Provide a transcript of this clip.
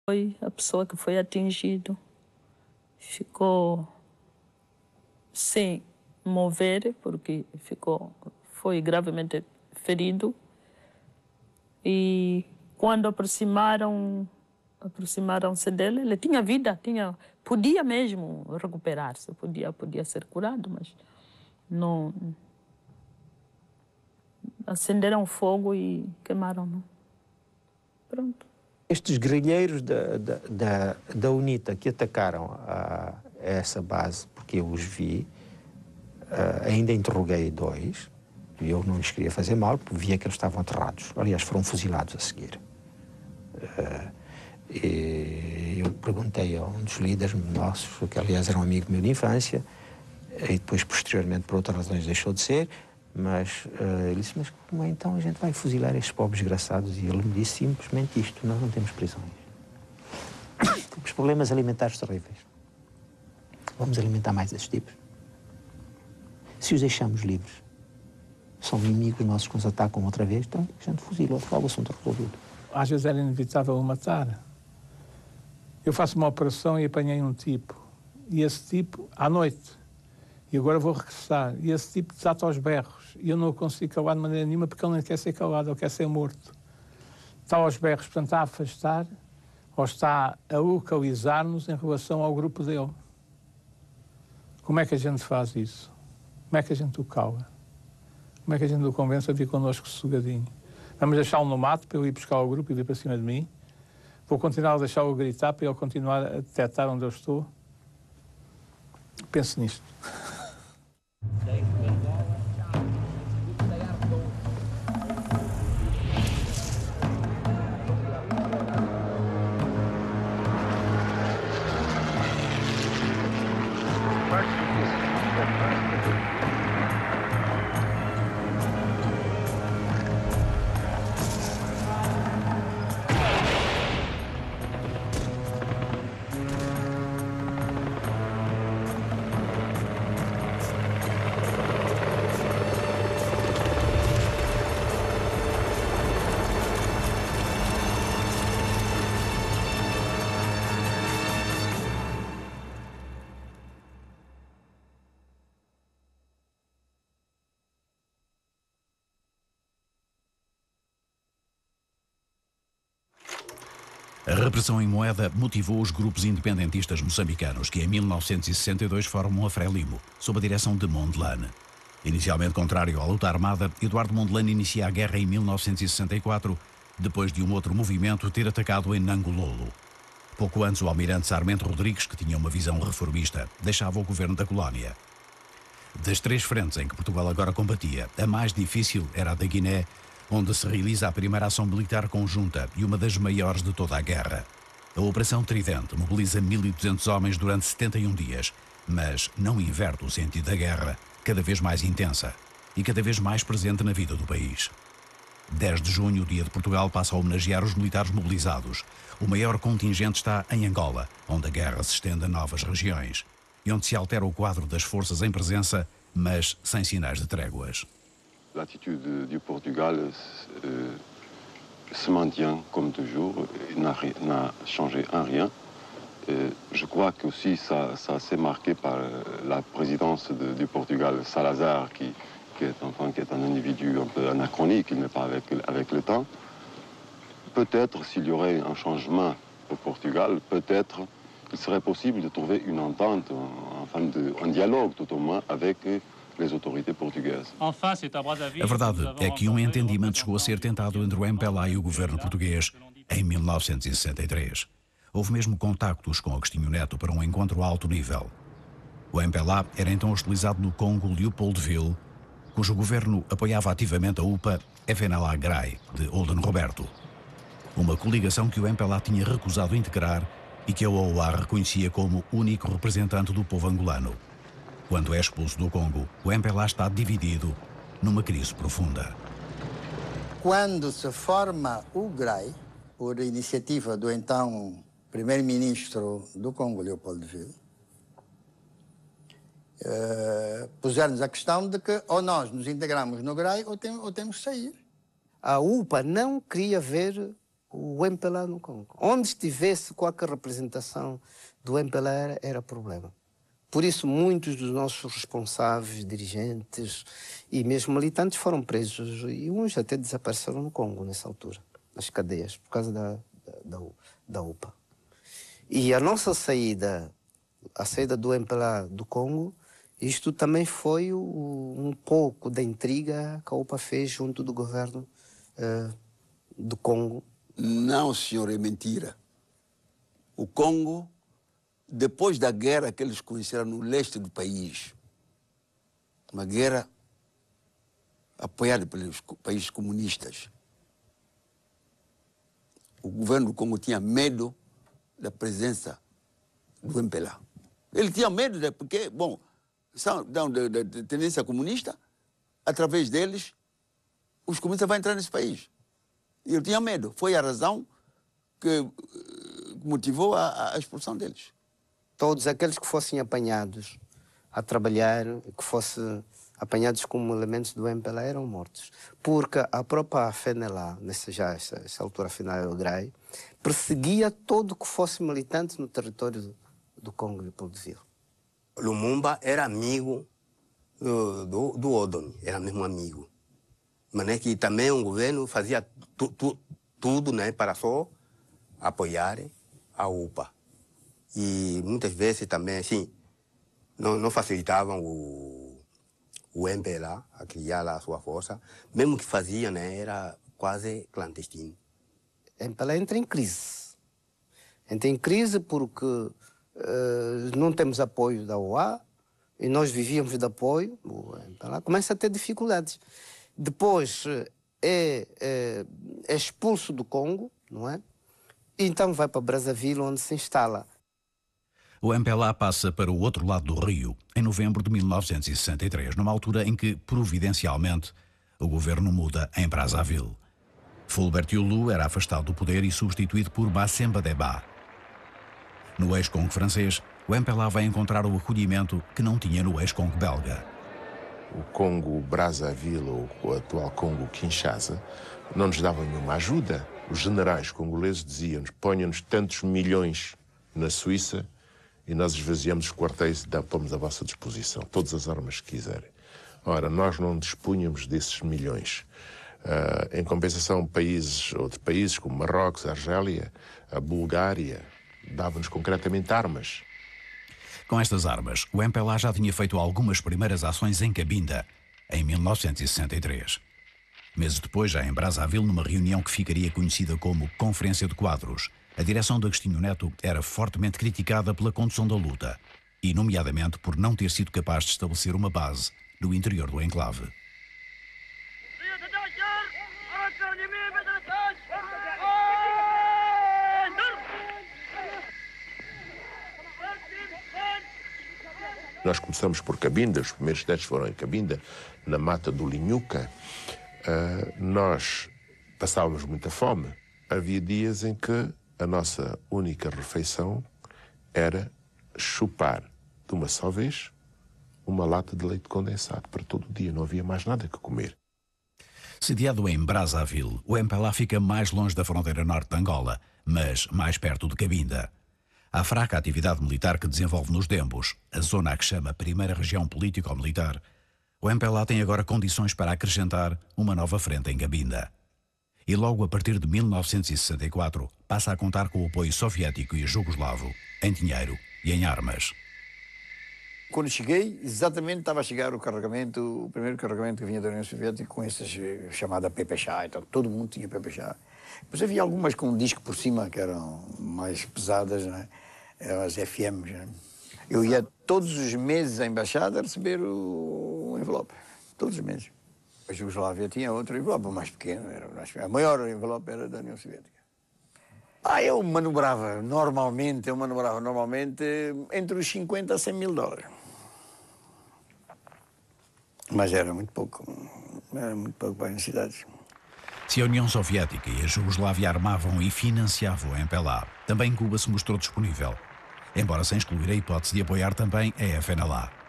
Foi a pessoa que foi atingido. Ficou sem mover, porque foi gravemente ferido. E quando aproximaram-se dele, ele tinha vida, podia mesmo recuperar-se, podia ser curado, mas não. Acenderam fogo e queimaram-no. Pronto. Estes guerrilheiros da UNITA que atacaram essa base, porque eu os vi, ainda interroguei 2, e eu não lhes queria fazer mal, porque via que eles estavam aterrados. Aliás, foram fuzilados a seguir. E eu perguntei a um dos líderes nossos, que aliás era um amigo meu de infância, e depois, posteriormente, por outras razões, deixou de ser, mas ele disse, mas como é então a gente vai fuzilar estes pobres desgraçados? E ele me disse simplesmente isto, nós não temos prisões. Temos problemas alimentares terríveis. Vamos alimentar mais esses tipos. Se os deixamos livres, são inimigos nossos que nos atacam outra vez, então a gente fuzila, logo o assunto resolvido. Às vezes era inevitável o matar. Eu faço uma operação e apanhei um tipo. E esse tipo, à noite, e agora vou regressar, e esse tipo desata aos berros. E eu não o consigo calar de maneira nenhuma porque ele não quer ser calado, ele quer ser morto. Está aos berros, portanto, está a afastar, ou está a localizar-nos em relação ao grupo dele. Como é que a gente faz isso? Como é que a gente o cala? Como é que a gente o convence a vir connosco sossegadinho? Vamos deixá-lo no mato para ele ir buscar o grupo e vir para cima de mim? Vou continuar a deixá-lo gritar para ele continuar a detectar onde eu estou? Penso nisto. A repressão em Moeda motivou os grupos independentistas moçambicanos que em 1962 formam a Frelimo, sob a direção de Mondlane. Inicialmente contrário à luta armada, Eduardo Mondlane inicia a guerra em 1964, depois de um outro movimento ter atacado em Nangololo. Pouco antes, o almirante Sarmento Rodrigues, que tinha uma visão reformista, deixava o governo da colónia. Das 3 frentes em que Portugal agora combatia, a mais difícil era a da Guiné, onde se realiza a primeira ação militar conjunta e uma das maiores de toda a guerra. A Operação Tridente mobiliza 1.200 homens durante 71 dias, mas não inverte o sentido da guerra, cada vez mais intensa e cada vez mais presente na vida do país. 10 de junho, o Dia de Portugal, passa a homenagear os militares mobilizados. O maior contingente está em Angola, onde a guerra se estende a novas regiões e onde se altera o quadro das forças em presença, mas sem sinais de tréguas. L'attitude du Portugal se maintient comme toujours, n'a changé en rien. Je crois que aussi ça s'est marqué par la présidence du Portugal, Salazar, qui est un individu un peu anachronique, il n'est pas avec le temps. Peut-être s'il y aurait un changement au Portugal, peut-être il serait possible de trouver une entente, un dialogue tout au moins avec les autorités portugaises. A verdade é que um entendimento chegou a ser tentado entre o MPLA e o governo português em 1963. Houve mesmo contactos com Agostinho Neto para um encontro a alto nível. O MPLA era então hostilizado no Congo Leopoldville, cujo governo apoiava ativamente a UPA FNLA Grai, de Olden Roberto. Uma coligação que o MPLA tinha recusado integrar e que a OA reconhecia como único representante do povo angolano. Quando é expulso do Congo, o MPLA está dividido numa crise profunda. Quando se forma o GRAI, por iniciativa do então primeiro-ministro do Congo, Leopoldville, puseram-nos a questão de que ou nós nos integramos no GRAI ou temos que sair. A UPA não queria ver o MPLA no Congo. Onde estivesse qualquer representação do MPLA era problema. Por isso, muitos dos nossos responsáveis, dirigentes e mesmo militantes foram presos e uns até desapareceram no Congo nessa altura, nas cadeias, por causa da UPA. E a nossa saída, a saída do MPLA do Congo, isto também foi um pouco da intriga que a UPA fez junto do governo do Congo. Não, senhor, é mentira. O Congo, depois da guerra que eles conheceram no leste do país, uma guerra apoiada pelos países comunistas, o governo do Congo tinha medo da presença do MPLA. Ele tinha medo, porque, bom, são de tendência comunista, através deles, os comunistas vão entrar nesse país. E ele tinha medo. Foi a razão que motivou a expulsão deles. Todos aqueles que fossem apanhados a trabalhar, que fossem apanhados como elementos do MPLA, eram mortos. Porque a própria FNLA, essa altura final do GRAI, perseguia todo que fosse militante no território do Congo Leopoldville. Lumumba era amigo do Odom, era mesmo amigo. Mas né, que também o governo fazia tudo né, para só apoiar a UPA. E muitas vezes também, assim, não facilitavam o MPLA a criar a sua força. Mesmo que fazia, né, era quase clandestino. O MPLA entra em crise. Entra em crise porque não temos apoio da OA e nós vivíamos de apoio. O MPLA começa a ter dificuldades. Depois é expulso do Congo, não é? E então vai para Brazzaville, onde se instala. O MPLA passa para o outro lado do rio, em novembro de 1963, numa altura em que, providencialmente, o governo muda em Brazzaville. Fulbert Yulu era afastado do poder e substituído por Bassemba Deba. No ex-Congo francês, o MPLA vai encontrar o acolhimento que não tinha no ex-Congo belga. O Congo Brazzaville, ou o atual Congo Kinshasa, não nos dava nenhuma ajuda. Os generais congoleses diziam-nos: ponham-nos tantos milhões na Suíça e nós esvaziamos os quartéis e pomos à vossa disposição todas as armas que quiserem. Ora, nós não dispunhamos desses milhões. Em compensação, outros países como Marrocos, a Argélia, a Bulgária, davam-nos concretamente armas. Com estas armas, o MPLA já tinha feito algumas primeiras ações em Cabinda, em 1963. Meses depois, já em Brazzaville, numa reunião que ficaria conhecida como Conferência de Quadros, a direção de Agostinho Neto era fortemente criticada pela condução da luta, e nomeadamente por não ter sido capaz de estabelecer uma base no interior do enclave. Nós começamos por Cabinda, os primeiros testes foram em Cabinda, na mata do Linhuca. Nós passávamos muita fome. Havia dias em que a nossa única refeição era chupar de uma só vez uma lata de leite condensado para todo o dia. Não havia mais nada que comer. Sediado em Brazzaville, o MPLA fica mais longe da fronteira norte de Angola, mas mais perto de Cabinda. A fraca atividade militar que desenvolve nos Dembos, a zona a que chama Primeira Região Político-Militar, o MPLA tem agora condições para acrescentar uma nova frente em Cabinda. E logo a partir de 1964 passa a contar com o apoio soviético e jugoslavo, em dinheiro e em armas. Quando cheguei, exatamente estava a chegar o primeiro carregamento que vinha da União Soviética com essas chamada PPSH, então todo mundo tinha PPSH. Depois havia algumas com um disco por cima que eram mais pesadas, né? Eram as FMs. Né? Eu ia todos os meses à embaixada a receber o envelope, todos os meses. A Jugoslávia tinha outro envelope mais pequeno, a maior envelope era da União Soviética. Eu manobrava normalmente entre os 50 a 100 mil dólares. Mas era muito pouco para as necessidades. Se a União Soviética e a Jugoslávia armavam e financiavam o MPLA, também Cuba se mostrou disponível, embora sem excluir a hipótese de apoiar também a FNLA.